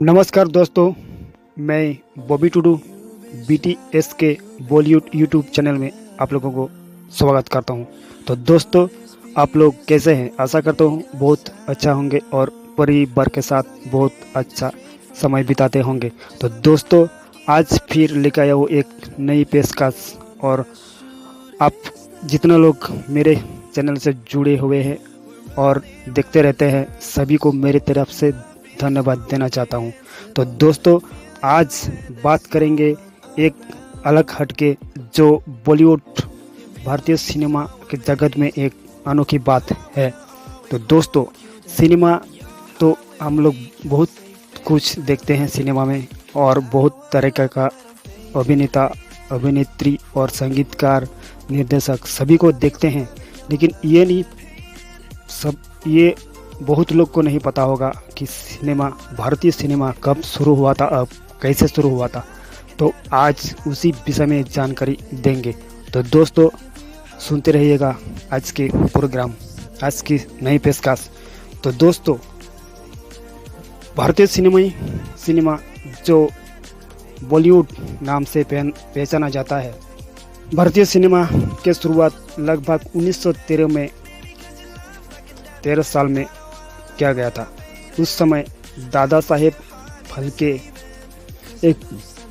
नमस्कार दोस्तों, मैं बॉबी टुडू बीटीएस के बॉलीवुड यूट्यूब चैनल में आप लोगों को स्वागत करता हूं। तो दोस्तों, आप लोग कैसे हैं? आशा करता हूं बहुत अच्छा होंगे और परिवार के साथ बहुत अच्छा समय बिताते होंगे। तो दोस्तों, आज फिर लेकर आया हूँ एक नई पेशकश। और आप जितना लोग मेरे चैनल से जुड़े हुए हैं और देखते रहते हैं, सभी को मेरी तरफ से धन्यवाद देना चाहता हूं। तो दोस्तों, आज बात करेंगे एक अलग हटके जो बॉलीवुड भारतीय सिनेमा के जगत में एक अनोखी बात है। तो दोस्तों, सिनेमा तो हम लोग बहुत कुछ देखते हैं सिनेमा में, और बहुत तरह का अभिनेता, अभिनेत्री और संगीतकार, निर्देशक सभी को देखते हैं। लेकिन ये बहुत लोग को नहीं पता होगा कि सिनेमा, भारतीय सिनेमा कब शुरू हुआ था, अब कैसे शुरू हुआ था। तो आज उसी विषय में जानकारी देंगे। तो दोस्तों, सुनते रहिएगा आज के प्रोग्राम, आज की नई पेशकश। तो दोस्तों, भारतीय सिनेमा जो बॉलीवुड नाम से पहचाना जाता है, भारतीय सिनेमा की शुरुआत लगभग 1913 में 13 साल में किया गया था। उस समय दादा साहेब फाल्के एक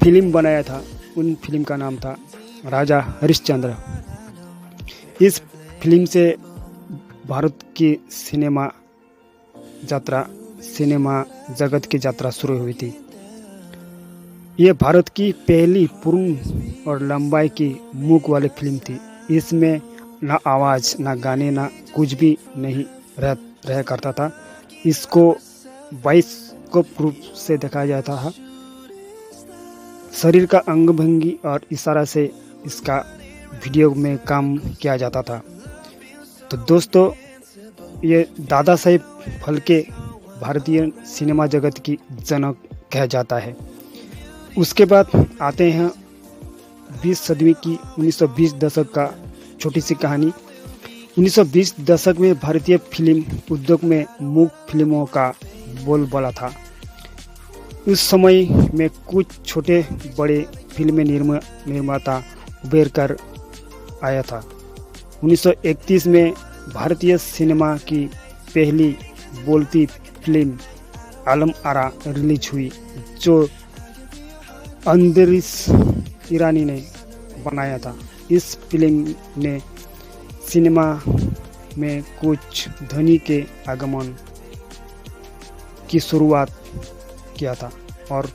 फिल्म बनाया था। उन फिल्म का नाम था राजा हरिश्चंद्र। इस फिल्म से भारत की सिनेमा जगत की यात्रा शुरू हुई थी। ये भारत की पहली पूर्ण और लंबाई की मूक वाली फिल्म थी। इसमें ना आवाज़, ना गाने, ना कुछ भी नहीं रह करता था। इसको 22 रूप से दिखाया जाता था। शरीर का अंग भंगी और इशारा से इसका वीडियो में काम किया जाता था। तो दोस्तों, ये दादा साहेब फाल्के भारतीय सिनेमा जगत की जनक कहा जाता है। उसके बाद आते हैं 20 सदी की 1920 दशक का छोटी सी कहानी। 1920 दशक में भारतीय फिल्म उद्योग में मूक फिल्मों का बोलबाला था। उस समय में कुछ छोटे बड़े फिल्म निर्माता उभर कर आया था। 1931 में भारतीय सिनेमा की पहली बोलती फिल्म आलम आरा रिलीज हुई, जो अंतरिश ईरानी ने बनाया था। इस फिल्म ने सिनेमा में कुछ ध्वनि के आगमन की शुरुआत किया था, और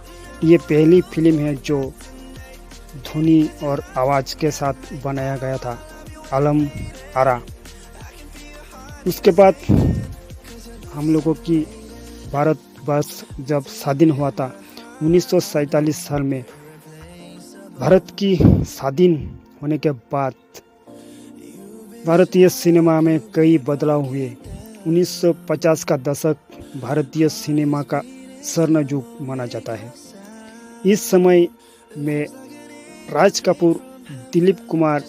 ये पहली फिल्म है जो ध्वनि और आवाज़ के साथ बनाया गया था, आलम आरा। उसके बाद हम लोगों की भारतवर्ष जब स्वाधीन हुआ था 1947 साल में, भारत की स्वाधीन होने के बाद भारतीय सिनेमा में कई बदलाव हुए। 1950 का दशक भारतीय सिनेमा का स्वर्ण युग माना जाता है। इस समय में राज कपूर, दिलीप कुमार,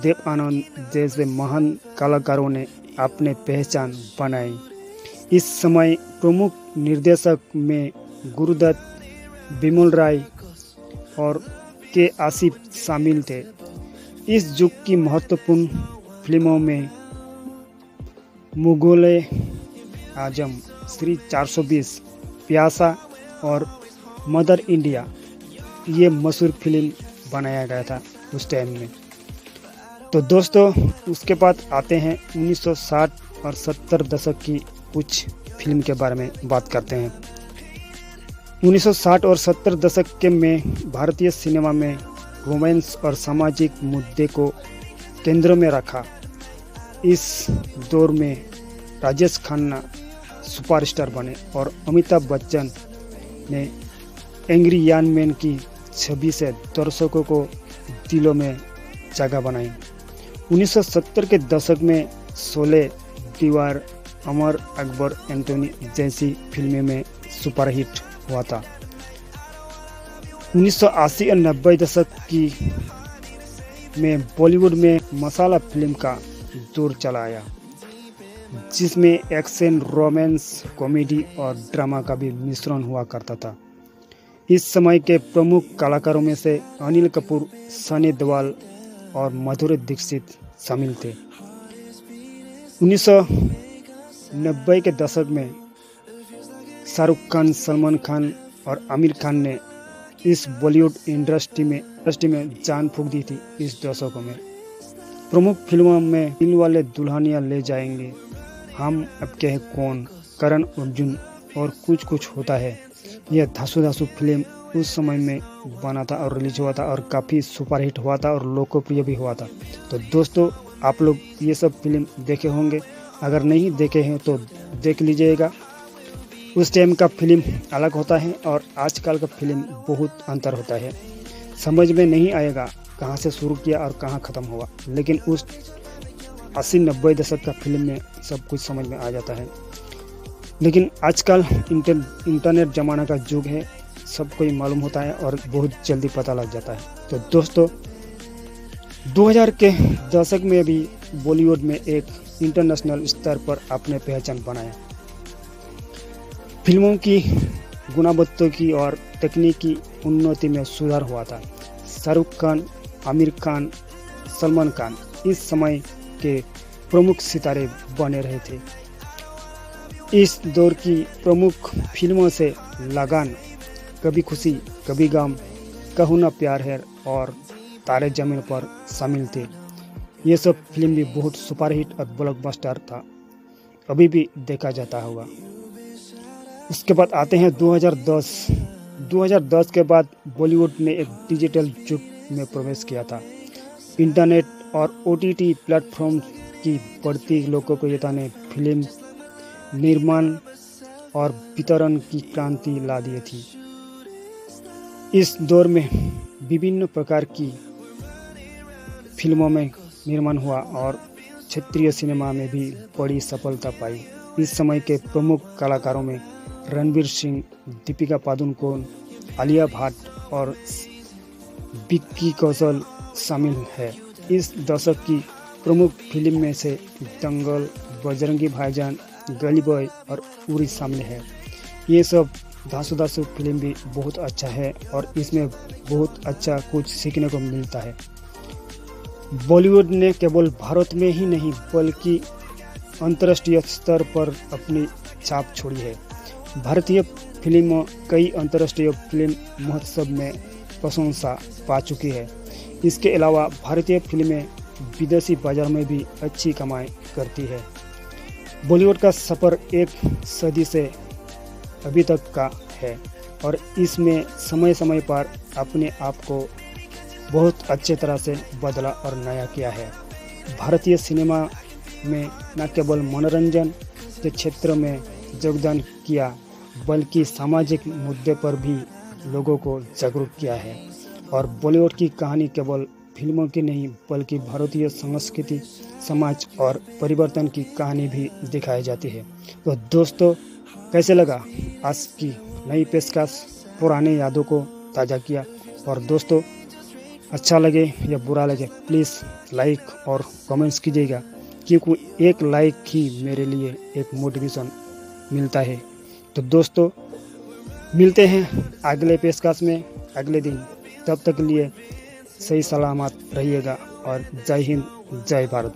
देव आनंद जैसे महान कलाकारों ने अपने पहचान बनाई। इस समय प्रमुख निर्देशक में गुरुदत्त, बिमल राय और के आसिफ शामिल थे। इस युग की महत्वपूर्ण फिल्मों में मुगले आजम, श्री 420, प्यासा और मदर इंडिया, ये मशहूर फिल्म बनाया गया था उस टाइम में। तो दोस्तों, उसके बाद आते हैं 1960 और 70 दशक की कुछ फिल्म के बारे में बात करते हैं। 1960 और 70 दशक के में भारतीय सिनेमा में रोमांस और सामाजिक मुद्दे को केंद्र में रखा। इस दौर में राजेश खन्ना सुपरस्टार बने और अमिताभ बच्चन ने एंग्री यंग मैन की छवि से दर्शकों को दिलों में जगह बनाई। 1970 के दशक में शोले, दीवार, अमर अकबर एंटोनी जैसी फिल्में में सुपरहिट हुआ था। 1980 और 90 दशक की में बॉलीवुड में मसाला फिल्म का दौर चला आया, जिसमें एक्शन, रोमांस, कॉमेडी और ड्रामा का भी मिश्रण हुआ करता था। इस समय के प्रमुख कलाकारों में से अनिल कपूर, सनी देओल और माधुरी दीक्षित शामिल थे। 1990 के दशक में शाहरुख खान, सलमान खान और आमिर खान ने इस बॉलीवुड इंडस्ट्री में जान फूंक दी थी। इस दशकों में प्रमुख फिल्मों में दिलवाले दुल्हनिया ले जाएंगे, हम आपके हैं कौन, करण अर्जुन और कुछ कुछ होता है। यह धांसू धांसू फिल्म उस समय में बना था और रिलीज हुआ था और काफ़ी सुपरहिट हुआ था और लोकप्रिय भी हुआ था। तो दोस्तों, आप लोग ये सब फिल्म देखे होंगे, अगर नहीं देखे हैं तो देख लीजिएगा। उस टाइम का फिल्म अलग होता है और आजकल का फिल्म बहुत अंतर होता है। समझ में नहीं आएगा कहाँ से शुरू किया और कहाँ ख़त्म हुआ, लेकिन उस 80-90 दशक का फिल्म में सब कुछ समझ में आ जाता है। लेकिन आजकल इंटरनेट ज़माना का युग है, सब कोई मालूम होता है और बहुत जल्दी पता लग जाता है। तो दोस्तों, 2000 के दशक में भी बॉलीवुड में एक इंटरनेशनल स्तर पर अपने पहचान बनाया। फिल्मों की गुणवत्ता की और तकनीकी उन्नति में सुधार हुआ था। शाहरुख खान, आमिर खान, सलमान खान इस समय के प्रमुख सितारे बने रहे थे। इस दौर की प्रमुख फिल्मों से लगान, कभी खुशी कभी गम, कहूँ ना प्यार है और तारे ज़मीन पर शामिल थे। ये सब फिल्म भी बहुत सुपरहिट और ब्लॉकबस्टर था, अभी भी देखा जाता होगा। उसके बाद आते हैं 2010। 2010 के बाद बॉलीवुड ने एक डिजिटल युग में प्रवेश किया था। इंटरनेट और OTT प्लेटफॉर्म की बढ़ती लोकप्रियता ने फिल्म निर्माण और वितरण की क्रांति ला दी थी। इस दौर में विभिन्न प्रकार की फिल्मों में निर्माण हुआ और क्षेत्रीय सिनेमा में भी बड़ी सफलता पाई। इस समय के प्रमुख कलाकारों में रणवीर सिंह, दीपिका पादुकोण, आलिया भट्ट और विक्की कौशल शामिल है। इस दशक की प्रमुख फिल्म में से दंगल, बजरंगी भाईजान, गली बॉय और उरी शामिल है। ये सब धांसू धांसू फिल्म भी बहुत अच्छा है और इसमें बहुत अच्छा कुछ सीखने को मिलता है। बॉलीवुड ने केवल भारत में ही नहीं बल्कि अंतर्राष्ट्रीय स्तर पर अपनी छाप छोड़ी है। भारतीय फिल्म कई अंतर्राष्ट्रीय फिल्म महोत्सव में प्रशंसा पा चुकी है। इसके अलावा भारतीय फिल्में विदेशी बाजार में भी अच्छी कमाई करती है। बॉलीवुड का सफ़र एक सदी से अभी तक का है और इसमें समय समय पर अपने आप को बहुत अच्छे तरह से बदला और नया किया है। भारतीय सिनेमा में न केवल मनोरंजन के क्षेत्र में योगदान किया बल्कि सामाजिक मुद्दे पर भी लोगों को जागरूक किया है। और बॉलीवुड की कहानी केवल फिल्मों की नहीं बल्कि भारतीय संस्कृति, समाज और परिवर्तन की कहानी भी दिखाई जाती है। तो दोस्तों, कैसे लगा आज की नई पेशकश? पुराने यादों को ताज़ा किया। और दोस्तों, अच्छा लगे या बुरा लगे प्लीज़ लाइक और कमेंट्स कीजिएगा, क्योंकि एक लाइक ही मेरे लिए एक मोटिवेशन मिलता है। तो दोस्तों, मिलते हैं अगले पेशकश में अगले दिन। तब तक के लिए सही सलामत रहिएगा और जय हिंद, जय भारत।